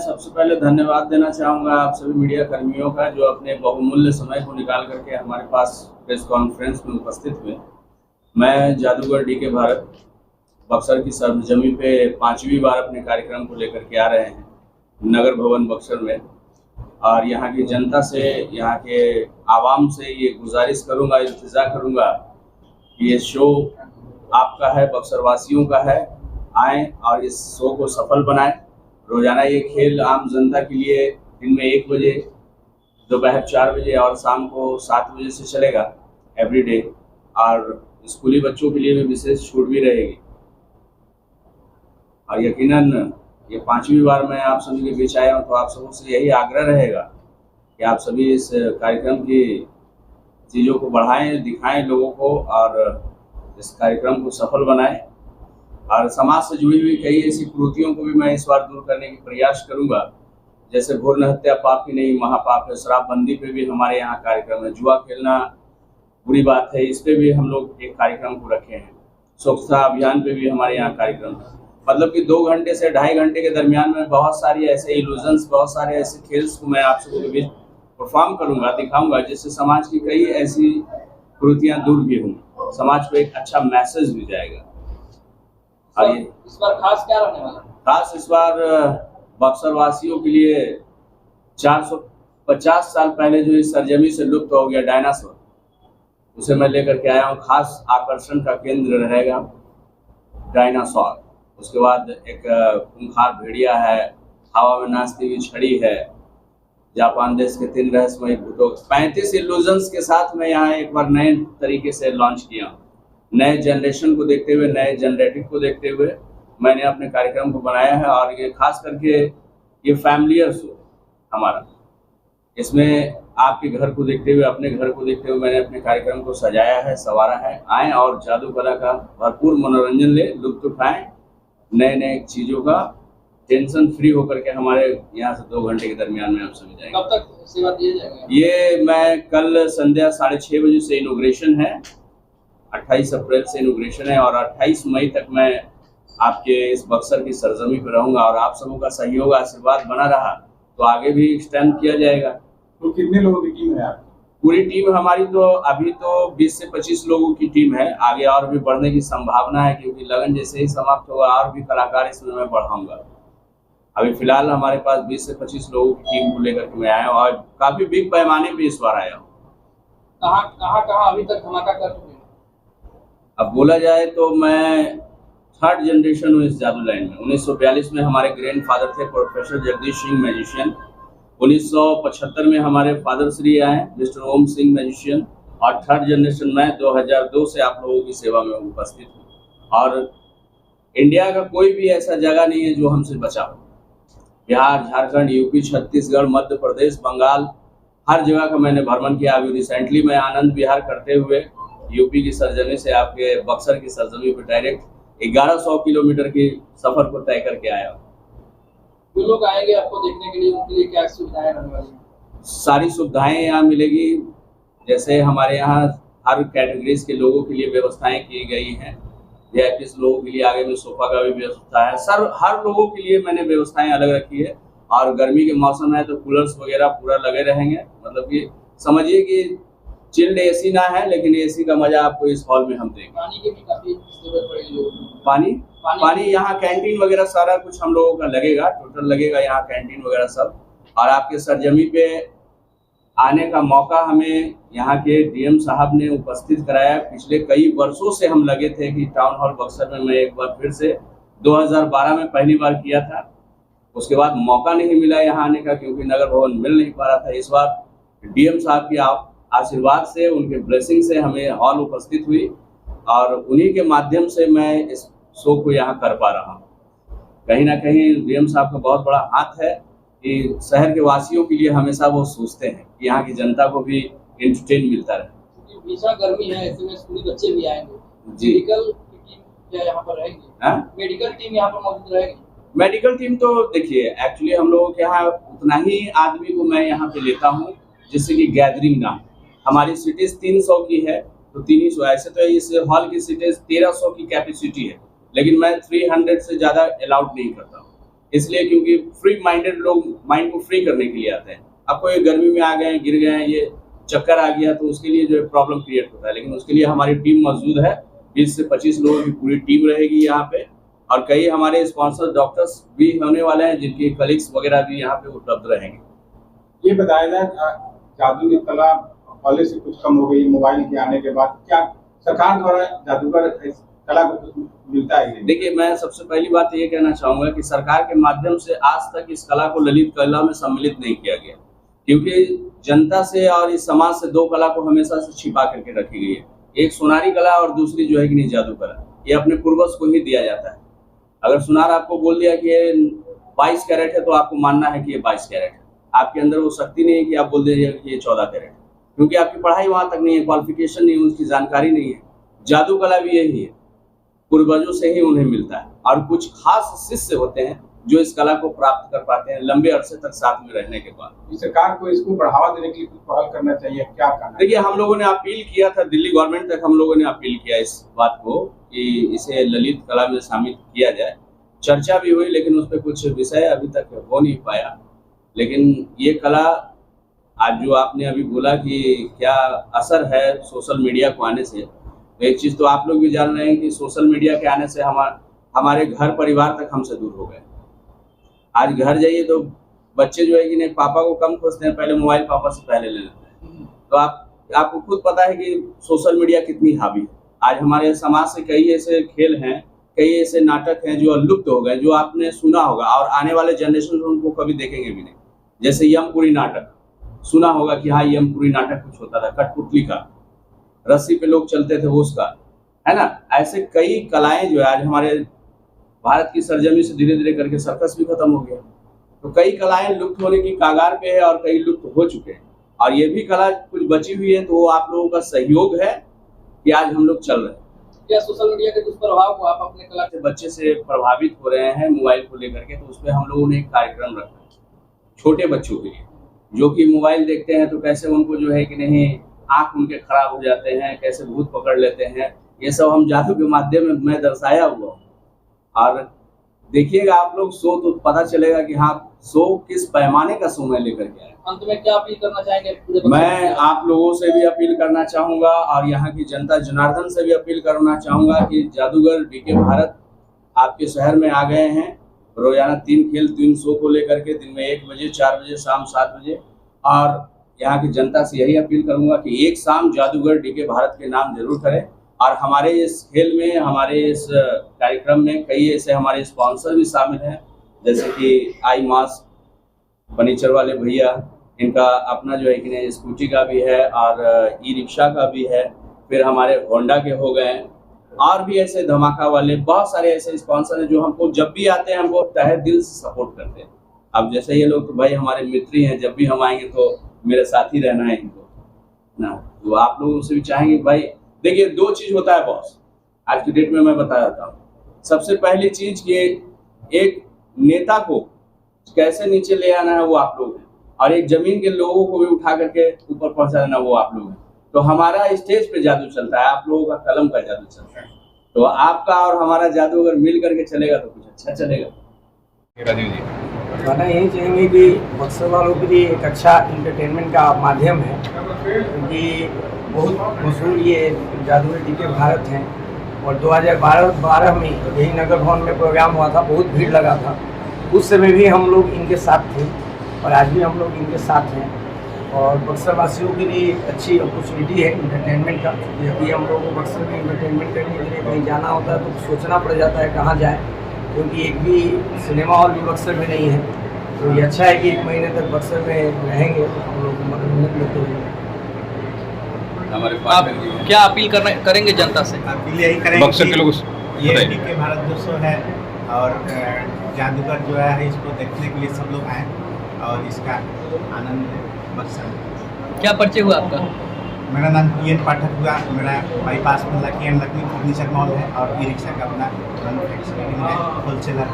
सबसे पहले धन्यवाद देना चाहूँगा आप सभी मीडिया कर्मियों का, जो अपने बहुमूल्य समय को निकाल करके हमारे पास प्रेस कॉन्फ्रेंस में उपस्थित हुए। मैं जादूगर डी के भारत बक्सर की सरजमी पे 5वीं बार अपने कार्यक्रम को लेकर के आ रहे हैं नगर भवन बक्सर में, और यहाँ की जनता से, यहाँ के आवाम से ये गुजारिश करूँगा, इल्तिजा करूँगा कि ये शो आपका है, बक्सर वासियों का है। आएँ और इस शो को सफल बनाएं। रोजाना ये खेल आम जनता के लिए दिन में 1 बजे, दोपहर 4 बजे और शाम को 7 बजे से चलेगा एवरीडे, और स्कूली बच्चों के लिए भी विशेष छूट भी रहेगी। और यकीनन ये 5वीं बार मैं आप सभी के बीच आया हूँ, तो आप सबों से यही आग्रह रहेगा कि आप सभी इस कार्यक्रम की चीज़ों को बढ़ाएं, दिखाएं लोगों को, और इस कार्यक्रम को सफल बनाएं। और समाज से जुड़ी हुई कई ऐसी कुरीतियों को भी मैं इस बार दूर करने की प्रयास करूंगा। जैसे भ्रूण हत्या पाप ही नहीं महापाप है, शराबबंदी पे भी हमारे यहाँ कार्यक्रम है, जुआ खेलना बुरी बात है, इस पे भी हम लोग एक कार्यक्रम को रखे हैं, स्वच्छता अभियान पे भी हमारे यहाँ कार्यक्रम है। मतलब कि 2 घंटे से 2.5 घंटे के दरमियान में बहुत सारी ऐसे इल्यूजन्स, बहुत सारे ऐसे खेल्स को मैं आप सबों के बीच परफॉर्म करूँगा, दिखाऊँगा, जिससे समाज की कई ऐसी कुरीतियाँ दूर भी होंगी, समाज को एक अच्छा मैसेज भी जाएगा। इस बार खास क्या रहने वाला? खास इस बार बक्सर वासियों के लिए 450 साल पहले जो इस सरजमी से लुप्त हो गया डायनासोर, उसे मैं लेकर के आया हूँ। खास आकर्षण का केंद्र रहेगा डायनासोर। उसके बाद एक खूंखार भेड़िया है, हवा में नाचती हुई छड़ी है, जापान देश के 3 रहस्यमयी भूतों, 35 इल्यूजन्स के साथ मैं यहाँ एक बार नए तरीके से लॉन्च किया हूँ। नए जनरेशन को देखते हुए, नए जनरेटिव को देखते हुए मैंने अपने कार्यक्रम को बनाया है। और ये खास करके ये फैमिलियर शो हमारा, इसमें आपके घर को देखते हुए, अपने घर को देखते हुए मैंने अपने कार्यक्रम को सजाया है, संवारा है। आएँ और जादू कला का भरपूर मनोरंजन ले, लुत्फ उठाएँ, नए नए चीज़ों का टेंशन फ्री होकर के हमारे यहाँ से 2 घंटे के दरमियान में आप सभी जाएंगे। कब तक सेवा दिया जाएगा? ये मैं कल संध्या 6:30 बजे से इनॉग्रेशन है, 28 अप्रैल से इनॉग्रेशन है, और 28 मई तक मैं आपके इस बक्सर की सरजमी पर रहूंगा। और आप सबों का सहयोग, आशीर्वाद बना रहा तो आगे भी एक्सटेंड किया जाएगा। तो कितने लोगों की टीम है आपकी? पूरी टीम हमारी तो अभी तो 20 से 25 लोगों की टीम है। आगे और भी बढ़ने की संभावना है, क्योंकि लगन जैसे ही समाप्त होगा और भी कलाकार इसमें मैं बढ़ाऊंगा। अभी फिलहाल हमारे पास 20 से 25 लोगों की टीम को लेकर के मैं आया हूँ, और काफी बिग पैमाने पे इस बार आया हूँ। कहाँ अभी तक धमाका कर चुके हैं? अब बोला जाए तो मैं 3rd जनरेशन हूँ इस जादू लाइन में। 1942 में हमारे ग्रैंडफादर थे प्रोफेसर जगदीश सिंह मैजिशियन। 1975 में हमारे फादर श्री आए मिस्टर ओम सिंह मैजिशियन, और 3rd जनरेशन में 2002 से आप लोगों की सेवा में उपस्थित हूँ। और इंडिया का कोई भी ऐसा जगह नहीं है जो हमसे बचा हो। बिहार, झारखंड, यूपी, छत्तीसगढ़, मध्य प्रदेश, बंगाल, हर जगह का मैंने भ्रमण किया। अभी रिसेंटली मैं आनंद विहार करते हुए यूपी की सरजमी से आपके बक्सर की सरजमी पर डायरेक्ट 1100 किलोमीटर की सफर को तय करके आया। जो लोग आएंगे आपको देखने के लिए, उनके लिए क्या सुविधाएं रहने वाली हैं? सारी सुविधाएं यहाँ मिलेगी। जैसे हमारे यहाँ हर कैटेगरीज के लोगों के लिए व्यवस्थाएं की गई हैं। VIP लोगों के लिए आगे में सोफा का भी व्यवस्था है। हर लोगों के लिए मैंने व्यवस्थाएं अलग रखी है। और गर्मी के मौसम है तो कूलर्स वगैरह पूरा लगे रहेंगे। मतलब कि समझिए कि चिल्ड AC ना है, लेकिन AC का मजा आपको इस हॉल में हम देंगे। पानी की भी काफी जरूरत पड़ेगी लोगों को। पानी यहाँ कैंटीन वगैरह सारा कुछ हम लोगों का लगेगा, टोटल लगेगा यहाँ कैंटीन वगैरह सब। और आपके सरजमी पे आने का मौका हमें यहाँ के DM साहब ने उपस्थित कराया। पिछले कई वर्षों से हम लगे थे कि टाउन हॉल बक्सर में मैं एक बार फिर से 2012 में पहली बार किया था। उसके बाद मौका नहीं मिला यहाँ आने का, क्योंकि नगर भवन मिल नहीं पा रहा था। इस बार DM साहब की आशीर्वाद से, उनके ब्लेसिंग से हमें हॉल उपस्थित हुई, और उन्हीं के माध्यम से मैं इस शो को यहाँ कर पा रहा हूँ। कहीं ना कहीं DM साहब का बहुत बड़ा हाथ है कि शहर के वासियों के लिए हमेशा वो सोचते हैं कि यहाँ की जनता को भी एंटरटेन मिलता रहे। भीषण गर्मी है, ऐसे में स्कूली बच्चे भी आएंगे। जी। मेडिकल टीम क्या यहाँ पर रहेगी? मेडिकल टीम यहाँ पर मौजूद रहेगी? मेडिकल टीम तो देखिए, एक्चुअली हम लोगों के यहाँ उतना ही आदमी को मैं यहाँ पे लेता हूँ जिससे कि गैदरिंग ना। हमारी सीटेज 300 की है, तो 300। ऐसे तो इस हॉल की सीटेज 1300 की कैपेसिटी है, लेकिन मैं 300 से ज़्यादा अलाउड नहीं करता हूँ। इसलिए क्योंकि फ्री माइंडेड लोग माइंड को फ्री करने के लिए आते हैं। अब कोई गर्मी में आ गए, गिर गए, ये चक्कर आ गया तो उसके लिए जो है प्रॉब्लम क्रिएट होता है, लेकिन उसके लिए हमारी टीम मौजूद है। 20 से 25 लोगों की पूरी टीम रहेगी यहाँ पे, और कई हमारे स्पॉन्सर डॉक्टर्स भी होने वाले हैं जिनके कलीग्स वगैरह भी यहाँ पे उपलब्ध रहेंगे। ये बताया जाए, जादू की कला पहले से कुछ कम हो गई मोबाइल के आने के बाद, क्या सरकार द्वारा जादूगर इस कला को कुछ मिलता है? देखिए, मैं सबसे पहली बात ये कहना चाहूंगा कि सरकार के माध्यम से आज तक इस कला को ललित कला में सम्मिलित नहीं किया गया, क्योंकि जनता से और इस समाज से दो कला को हमेशा से छिपा करके रखी गई है। एक सुनारी कला और दूसरी जो है कि नहीं जादू कला, ये अपने पूर्वज को ही दिया जाता है। अगर सुनार आपको बोल दिया कि ये 22 कैरेट है तो आपको मानना है कि ये 22 कैरेट है। आपके अंदर वो शक्ति नहीं है कि आप बोल दीजिए कि ये 14 कैरेट है, क्योंकि आपकी पढ़ाई वहां तक नहीं है, क्वालिफिकेशन नहीं है, उसकी जानकारी नहीं है। जादू कला भी यही है, पूर्वजों से ही उन्हें मिलता है, और कुछ खास शिष्य होते हैं जो इस कला को प्राप्त कर पाते हैं लंबे अरसे तक साथ में रहने के बाद। सरकार को इसको बढ़ावा देने के लिए कुछ पहल करना चाहिए, क्या करना? देखिए, हम लोगों ने अपील किया था, दिल्ली गवर्नमेंट तक हम लोगों ने अपील किया इस बात को कि इसे ललित कला में शामिल किया जाए। चर्चा भी हुई, लेकिन उस पर कुछ विषय अभी तक हो नहीं पाया। लेकिन ये कला, आज जो आपने अभी बोला कि क्या असर है सोशल मीडिया को आने से, तो एक चीज़ तो आप लोग भी जान रहे हैं कि सोशल मीडिया के आने से हमारे घर परिवार तक हमसे दूर हो गए। आज घर जाइए तो बच्चे जो है कि नहीं, पापा को कम खोजते हैं, पहले मोबाइल पापा से पहले ले लेते हैं। तो आपको खुद पता है कि सोशल मीडिया कितनी हावी है। आज हमारे समाज से कई ऐसे खेल हैं, कई ऐसे नाटक हैं जो लुप्त हो गए, जो आपने सुना होगा और आने वाले जनरेशन उनको कभी देखेंगे भी नहीं। जैसे यमपुरी नाटक सुना होगा कि हाँ, यमपुरी नाटक कुछ होता था, कठपुतली का, रस्सी पे लोग चलते थे उसका, है ना। ऐसे कई कलाएं जो है आज हमारे भारत की सरजमी से धीरे धीरे करके सर्कस भी खत्म हो गया। तो कई कलाएं लुप्त होने की कागार पे है और कई लुप्त हो चुके हैं, और ये भी कला कुछ बची हुई है। तो वो आप लोगों का सहयोग है कि आज हम लोग चल रहे हैं। क्या सोशल मीडिया के दुष्प्रभाव को आप अपने कला से बच्चे से प्रभावित हो रहे हैं मोबाइल को लेकर के, तो उसमें हम लोगों ने एक कार्यक्रम रखा है छोटे बच्चों के लिए, जो कि मोबाइल देखते हैं तो कैसे उनको जो है कि नहीं आंख उनके खराब हो जाते हैं, कैसे भूत पकड़ लेते हैं, ये सब हम जादू के माध्यम में दर्शाया हुआ हूँ। और देखिएगा आप लोग शो तो पता चलेगा कि हाँ, शो किस पैमाने का शो मैं लेकर के आया। अंत में क्या अपील करना चाहेंगे? मैं आप लोगों से भी अपील करना चाहूंगा और यहाँ की जनता जनार्दन से भी अपील करना चाहूंगा कि जादूगर डीके भारत आपके शहर में आ गए हैं। रोजाना 3 खेल 3 शो को लेकर के, दिन में 1 बजे, 4 बजे, शाम 7 बजे। और यहाँ की जनता से यही अपील करूंगा कि एक शाम जादूगर डीके भारत के नाम जरूर करें। और हमारे इस खेल में, हमारे इस कार्यक्रम में कई ऐसे हमारे स्पॉन्सर भी शामिल हैं, जैसे कि आई मास्क, फर्नीचर वाले भैया, इनका अपना जो है कि नहीं स्कूटी का भी है और ई रिक्शा का भी है। फिर हमारे होंडा के हो गए, और भी ऐसे धमाका वाले बहुत सारे ऐसे स्पॉन्सर हैं जो हमको जब भी आते हैं हमको तहे दिल से सपोर्ट करते हैं। अब जैसे ये लोग तो भाई हमारे मित्र ही हैं, जब भी हम आएंगे तो मेरे साथ ही रहना है इनको ना। तो आप लोगों से भी चाहेंगे भाई, देखिए 2 चीज़ होता है बॉस, आज की डेट में मैं बता देता हूँ। सबसे पहली चीज़ कि एक नेता को कैसे नीचे ले आना है वो आप लोग हैं, और एक जमीन के लोगों को भी उठा करके ऊपर पहुंचाना वो आप लोग हैं। तो हमारा स्टेज पे जादू चलता है, आप लोगों का कलम का जादू चलता है। तो आपका और हमारा जादू अगर मिल करके चलेगा तो कुछ अच्छा चलेगा। राजीव जी, कहना यही चाहेंगे कि बक्सर वालों के लिए एक अच्छा इंटरटेनमेंट का माध्यम है, क्योंकि बहुत मशहूर ये जादूगर डीके भारत हैं। और 2012 में यही नगर भवन में प्रोग्राम हुआ था, बहुत भीड़ लगा था। उस समय भी हम लोग इनके साथ थे और आज भी हम लोग इनके साथ हैं। और बक्सर वासियों के लिए एक अच्छी अपॉर्चुनिटी है इंटरटेनमेंट का। जब भी हम लोगों को बक्सर में इंटरटेनमेंट करने के लिए कहीं जाना होता है तो सोचना पड़ जाता है कहाँ जाए, क्योंकि एक भी सिनेमा हॉल भी बक्सर में नहीं है। तो ये अच्छा है कि 1 महीने तक बक्सर में रहेंगे तो हम लोग मनोरंजन लेते हैं। हमारे आप क्या अपील करेंगे जनता से? अपील यही करेंगे बक्सर के लोग ये डीके भारत जो शो है और जादूगर जो है इसको देखने के लिए सब लोग आए और इसका आनंद बक्सर। क्या परिचय हुआ आपका? मेरा नाम पीएन पाठक हुआ। मेरा बाईपास में lucky and Lakshmi furniture mall है और ई रिक्शा का अपना मैन्युफैक्चरिंग है, होलसेलर।